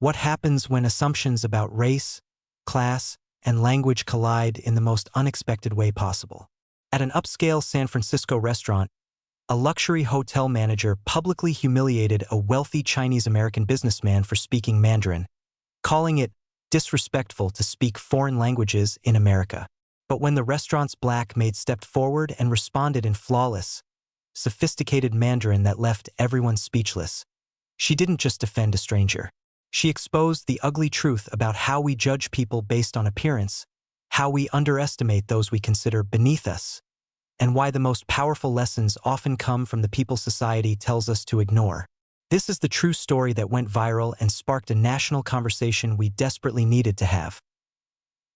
What happens when assumptions about race, class, and language collide in the most unexpected way possible? At an upscale San Francisco restaurant, a luxury hotel manager publicly humiliated a wealthy Chinese-American businessman for speaking Mandarin, calling it disrespectful to speak foreign languages in America. But when the restaurant's black maid stepped forward and responded in flawless, sophisticated Mandarin that left everyone speechless, she didn't just defend a stranger. She exposed the ugly truth about how we judge people based on appearance, how we underestimate those we consider beneath us, and why the most powerful lessons often come from the people society tells us to ignore. This is the true story that went viral and sparked a national conversation we desperately needed to have.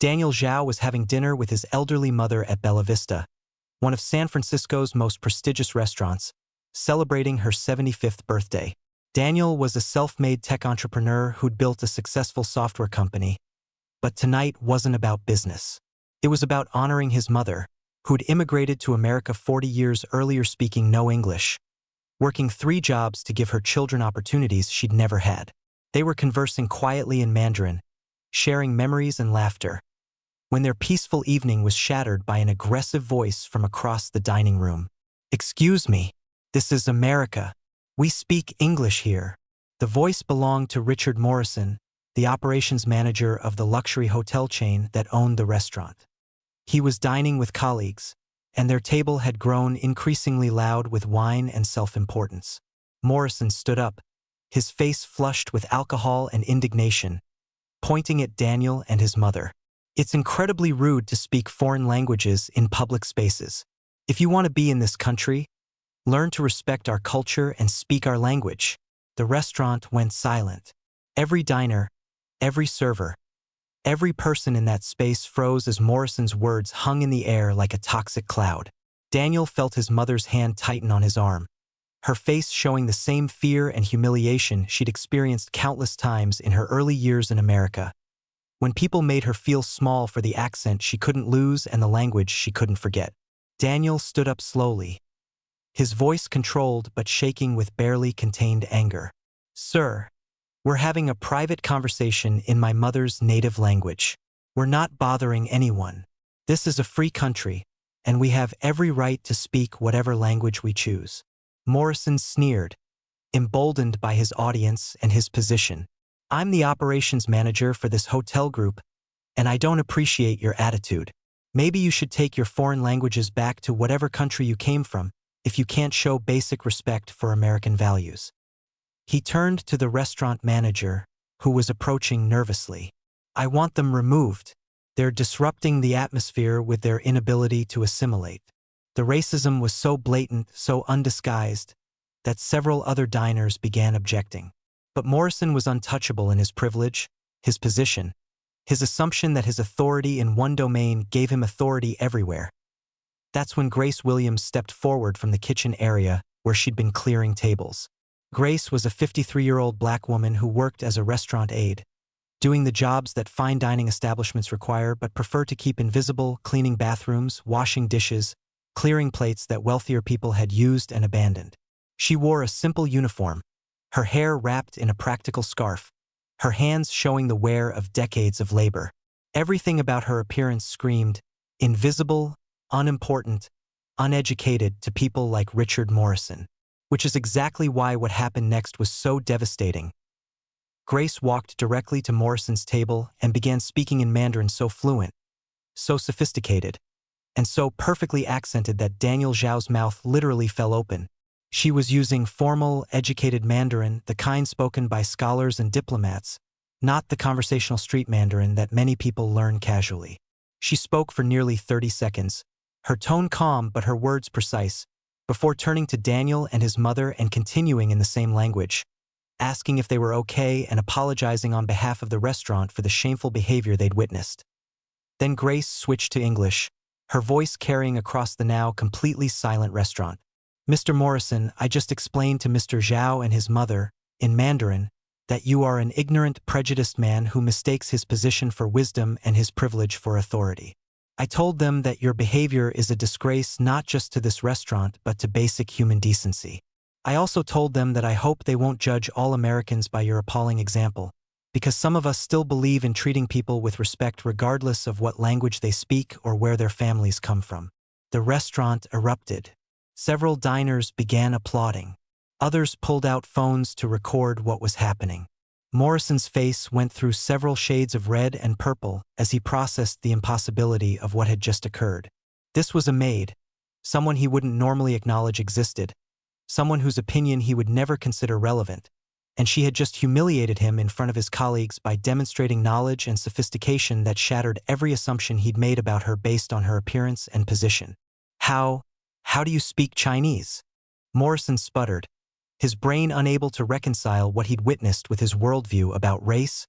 Daniel Zhao was having dinner with his elderly mother at Bella Vista, one of San Francisco's most prestigious restaurants, celebrating her 75th birthday. Daniel was a self-made tech entrepreneur who'd built a successful software company, but tonight wasn't about business. It was about honoring his mother, who'd immigrated to America 40 years earlier speaking no English, working 3 jobs to give her children opportunities she'd never had. They were conversing quietly in Mandarin, sharing memories and laughter, when their peaceful evening was shattered by an aggressive voice from across the dining room. "Excuse me, this is America. We speak English here." The voice belonged to Richard Morrison, the operations manager of the luxury hotel chain that owned the restaurant. He was dining with colleagues, and their table had grown increasingly loud with wine and self-importance. Morrison stood up, his face flushed with alcohol and indignation, pointing at Daniel and his mother. "It's incredibly rude to speak foreign languages in public spaces. If you want to be in this country, learn to respect our culture and speak our language." The restaurant went silent. Every diner, every server, every person in that space froze as Morrison's words hung in the air like a toxic cloud. Daniel felt his mother's hand tighten on his arm, her face showing the same fear and humiliation she'd experienced countless times in her early years in America, when people made her feel small for the accent she couldn't lose and the language she couldn't forget. Daniel stood up slowly, his voice controlled but shaking with barely contained anger. "Sir, we're having a private conversation in my mother's native language. We're not bothering anyone. This is a free country, and we have every right to speak whatever language we choose." Morrison sneered, emboldened by his audience and his position. "I'm the operations manager for this hotel group, and I don't appreciate your attitude. Maybe you should take your foreign languages back to whatever country you came from if you can't show basic respect for American values." He turned to the restaurant manager, who was approaching nervously. "I want them removed. They're disrupting the atmosphere with their inability to assimilate." The racism was so blatant, so undisguised, that several other diners began objecting. But Morrison was untouchable in his privilege, his position, his assumption that his authority in one domain gave him authority everywhere. That's when Grace Williams stepped forward from the kitchen area where she'd been clearing tables. Grace was a 53-year-old black woman who worked as a restaurant aide, doing the jobs that fine dining establishments require but prefer to keep invisible, cleaning bathrooms, washing dishes, clearing plates that wealthier people had used and abandoned. She wore a simple uniform, her hair wrapped in a practical scarf, her hands showing the wear of decades of labor. Everything about her appearance screamed, invisible, unimportant, uneducated to people like Richard Morrison. Which is exactly why what happened next was so devastating. Grace walked directly to Morrison's table and began speaking in Mandarin so fluent, so sophisticated, and so perfectly accented that Daniel Zhao's mouth literally fell open. She was using formal, educated Mandarin, the kind spoken by scholars and diplomats, not the conversational street Mandarin that many people learn casually. She spoke for nearly 30 seconds, her tone calm but her words precise, before turning to Daniel and his mother and continuing in the same language, asking if they were okay and apologizing on behalf of the restaurant for the shameful behavior they'd witnessed. Then Grace switched to English, her voice carrying across the now completely silent restaurant. "Mr. Morrison, I just explained to Mr. Zhao and his mother, in Mandarin, that you are an ignorant, prejudiced man who mistakes his position for wisdom and his privilege for authority. I told them that your behavior is a disgrace not just to this restaurant but to basic human decency. I also told them that I hope they won't judge all Americans by your appalling example, because some of us still believe in treating people with respect regardless of what language they speak or where their families come from. The restaurant erupted. Several diners began applauding. Others pulled out phones to record what was happening. Morrison's face went through several shades of red and purple as he processed the impossibility of what had just occurred. This was a maid, someone he wouldn't normally acknowledge existed, someone whose opinion he would never consider relevant, and she had just humiliated him in front of his colleagues by demonstrating knowledge and sophistication that shattered every assumption he'd made about her based on her appearance and position. How do you speak Chinese? Morrison sputtered, his brain unable to reconcile what he'd witnessed with his worldview about race,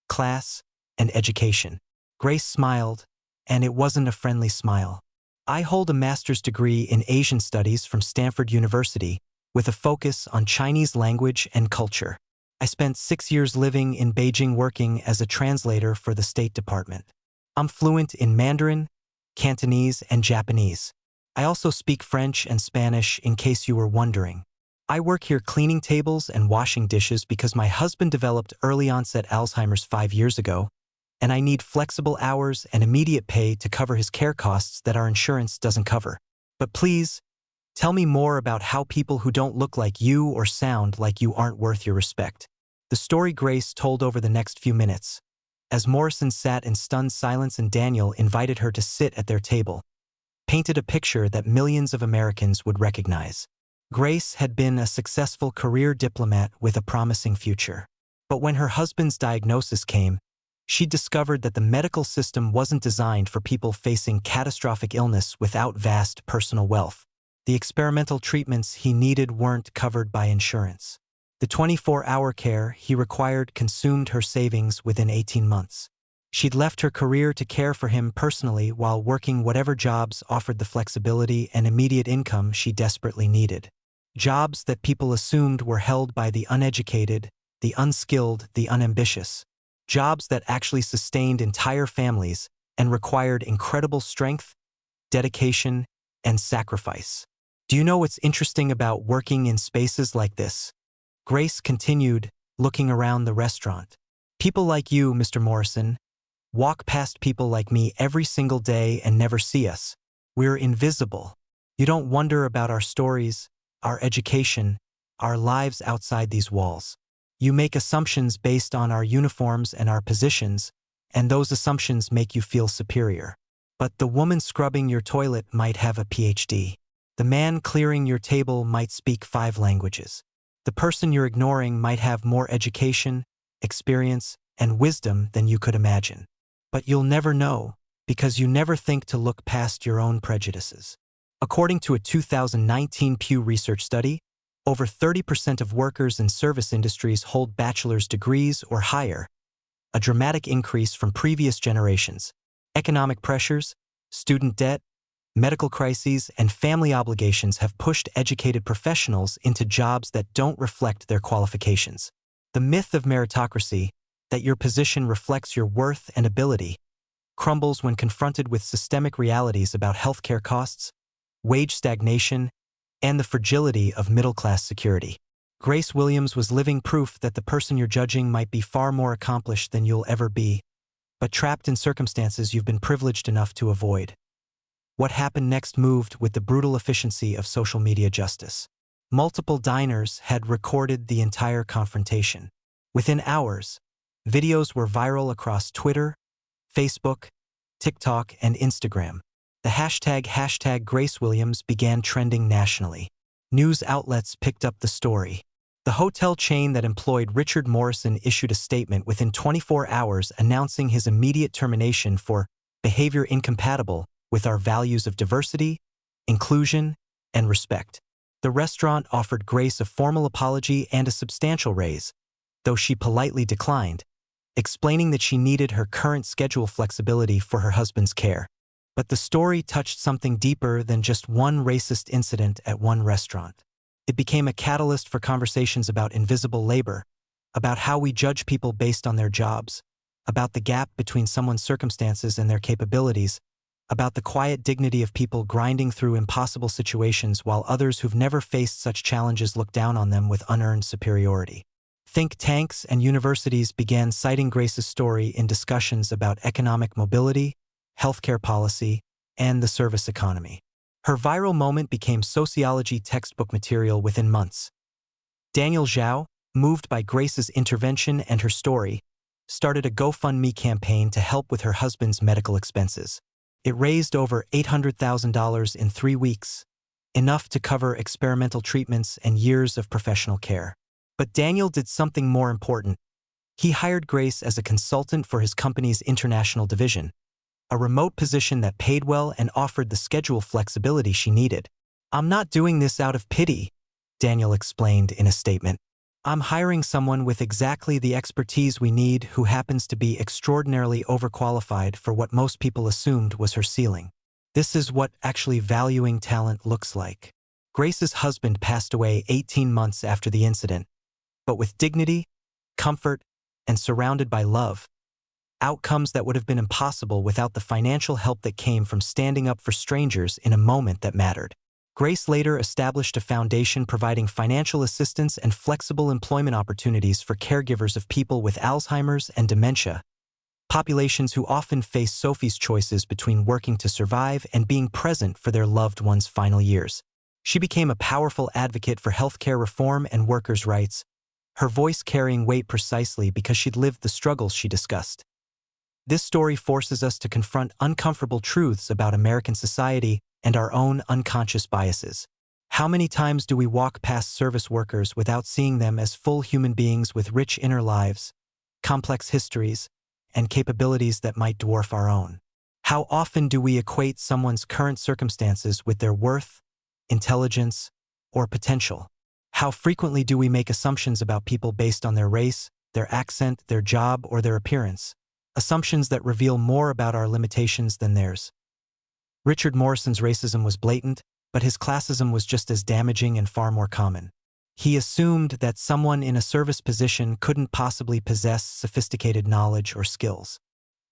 class, and education. Grace smiled, and it wasn't a friendly smile. I hold a master's degree in Asian Studies from Stanford University, with a focus on Chinese language and culture. I spent 6 years living in Beijing working as a translator for the State Department. I'm fluent in Mandarin, Cantonese, and Japanese. I also speak French and Spanish in case you were wondering. I work here cleaning tables and washing dishes because my husband developed early-onset Alzheimer's 5 years ago, and I need flexible hours and immediate pay to cover his care costs that our insurance doesn't cover. But please, tell me more about how people who don't look like you or sound like you aren't worth your respect. The story Grace told over the next few minutes, as Morrison sat in stunned silence and Daniel invited her to sit at their table, painted a picture that millions of Americans would recognize. Grace had been a successful career diplomat with a promising future. But when her husband's diagnosis came, she discovered that the medical system wasn't designed for people facing catastrophic illness without vast personal wealth. The experimental treatments he needed weren't covered by insurance. The 24-hour care he required consumed her savings within 18 months. She'd left her career to care for him personally while working whatever jobs offered the flexibility and immediate income she desperately needed. Jobs that people assumed were held by the uneducated, the unskilled, the unambitious. Jobs that actually sustained entire families and required incredible strength, dedication, and sacrifice. Do you know what's interesting about working in spaces like this? Grace continued, looking around the restaurant. People like you, Mr. Morrison, walk past people like me every single day and never see us. We're invisible. You don't wonder about our stories, our education, our lives outside these walls. You make assumptions based on our uniforms and our positions, and those assumptions make you feel superior. But the woman scrubbing your toilet might have a PhD. The man clearing your table might speak 5 languages. The person you're ignoring might have more education, experience, and wisdom than you could imagine. But you'll never know, because you never think to look past your own prejudices. According to a 2019 Pew Research study, over 30% of workers in service industries hold bachelor's degrees or higher, a dramatic increase from previous generations. Economic pressures, student debt, medical crises, and family obligations have pushed educated professionals into jobs that don't reflect their qualifications. The myth of meritocracy, that your position reflects your worth and ability, crumbles when confronted with systemic realities about healthcare costs, wage stagnation, and the fragility of middle-class security. Grace Williams was living proof that the person you're judging might be far more accomplished than you'll ever be, but trapped in circumstances you've been privileged enough to avoid. What happened next moved with the brutal efficiency of social media justice. Multiple diners had recorded the entire confrontation. Within hours, videos were viral across Twitter, Facebook, TikTok, and Instagram. The hashtag Grace Williams began trending nationally. News outlets picked up the story. The hotel chain that employed Richard Morrison issued a statement within 24 hours announcing his immediate termination for behavior incompatible with our values of diversity, inclusion, and respect. The restaurant offered Grace a formal apology and a substantial raise, though she politely declined, explaining that she needed her current schedule flexibility for her husband's care. But the story touched something deeper than just one racist incident at one restaurant. It became a catalyst for conversations about invisible labor, about how we judge people based on their jobs, about the gap between someone's circumstances and their capabilities, about the quiet dignity of people grinding through impossible situations while others who've never faced such challenges look down on them with unearned superiority. Think tanks and universities began citing Grace's story in discussions about economic mobility, healthcare policy, and the service economy. Her viral moment became sociology textbook material within months. Daniel Zhao, moved by Grace's intervention and her story, started a GoFundMe campaign to help with her husband's medical expenses. It raised over $800,000 in 3 weeks, enough to cover experimental treatments and years of professional care. But Daniel did something more important. He hired Grace as a consultant for his company's international division, a remote position that paid well and offered the schedule flexibility she needed. "I'm not doing this out of pity," Daniel explained in a statement. "I'm hiring someone with exactly the expertise we need who happens to be extraordinarily overqualified for what most people assumed was her ceiling. This is what actually valuing talent looks like." Grace's husband passed away 18 months after the incident, but with dignity, comfort, and surrounded by love. Outcomes that would have been impossible without the financial help that came from standing up for strangers in a moment that mattered. Grace later established a foundation providing financial assistance and flexible employment opportunities for caregivers of people with Alzheimer's and dementia, populations who often face Sophie's choices between working to survive and being present for their loved ones' final years. She became a powerful advocate for healthcare reform and workers' rights, her voice carrying weight precisely because she'd lived the struggles she discussed. This story forces us to confront uncomfortable truths about American society and our own unconscious biases. How many times do we walk past service workers without seeing them as full human beings with rich inner lives, complex histories, and capabilities that might dwarf our own? How often do we equate someone's current circumstances with their worth, intelligence, or potential? How frequently do we make assumptions about people based on their race, their accent, their job, or their appearance? Assumptions that reveal more about our limitations than theirs. Richard Morrison's racism was blatant, but his classism was just as damaging and far more common. He assumed that someone in a service position couldn't possibly possess sophisticated knowledge or skills.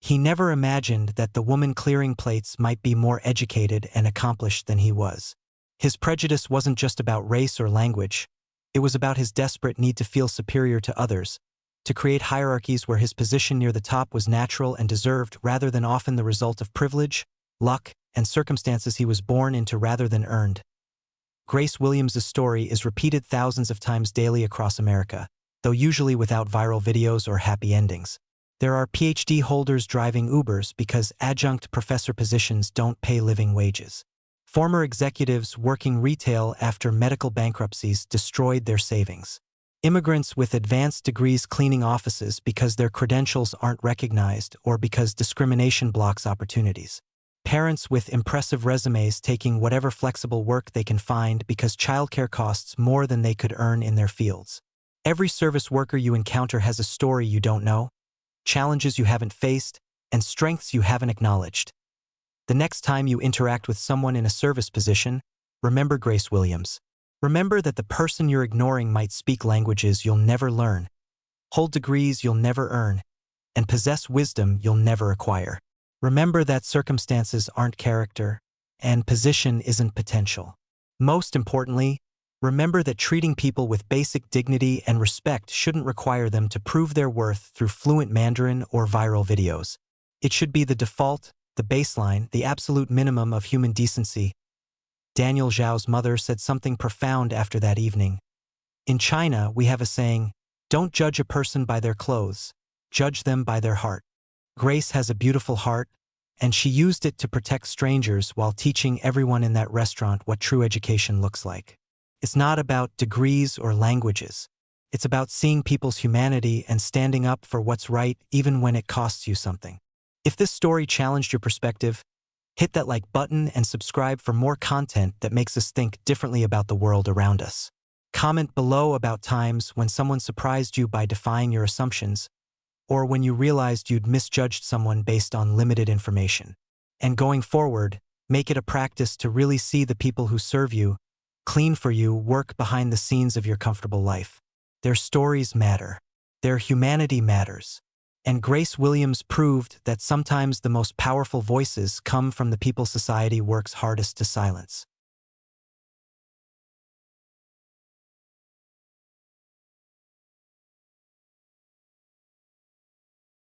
He never imagined that the woman clearing plates might be more educated and accomplished than he was. His prejudice wasn't just about race or language. It was about his desperate need to feel superior to others, to create hierarchies where his position near the top was natural and deserved rather than often the result of privilege, luck, and circumstances he was born into rather than earned. Grace Williams' story is repeated thousands of times daily across America, though usually without viral videos or happy endings. There are PhD holders driving Ubers because adjunct professor positions don't pay living wages. Former executives working retail after medical bankruptcies destroyed their savings. Immigrants with advanced degrees cleaning offices because their credentials aren't recognized or because discrimination blocks opportunities. Parents with impressive resumes taking whatever flexible work they can find because childcare costs more than they could earn in their fields. Every service worker you encounter has a story you don't know, challenges you haven't faced, and strengths you haven't acknowledged. The next time you interact with someone in a service position, remember Grace Williams. Remember that the person you're ignoring might speak languages you'll never learn, hold degrees you'll never earn, and possess wisdom you'll never acquire. Remember that circumstances aren't character, and position isn't potential. Most importantly, remember that treating people with basic dignity and respect shouldn't require them to prove their worth through fluent Mandarin or viral videos. It should be the default, the baseline, the absolute minimum of human decency. Daniel Zhao's mother said something profound after that evening. In China, we have a saying, "Don't judge a person by their clothes, judge them by their heart." Grace has a beautiful heart, and she used it to protect strangers while teaching everyone in that restaurant what true education looks like. It's not about degrees or languages. It's about seeing people's humanity and standing up for what's right even when it costs you something. If this story challenged your perspective, hit that like button and subscribe for more content that makes us think differently about the world around us. Comment below about times when someone surprised you by defying your assumptions, or when you realized you'd misjudged someone based on limited information. And going forward, make it a practice to really see the people who serve you, clean for you, work behind the scenes of your comfortable life. Their stories matter. Their humanity matters. And Grace Williams proved that sometimes the most powerful voices come from the people society works hardest to silence.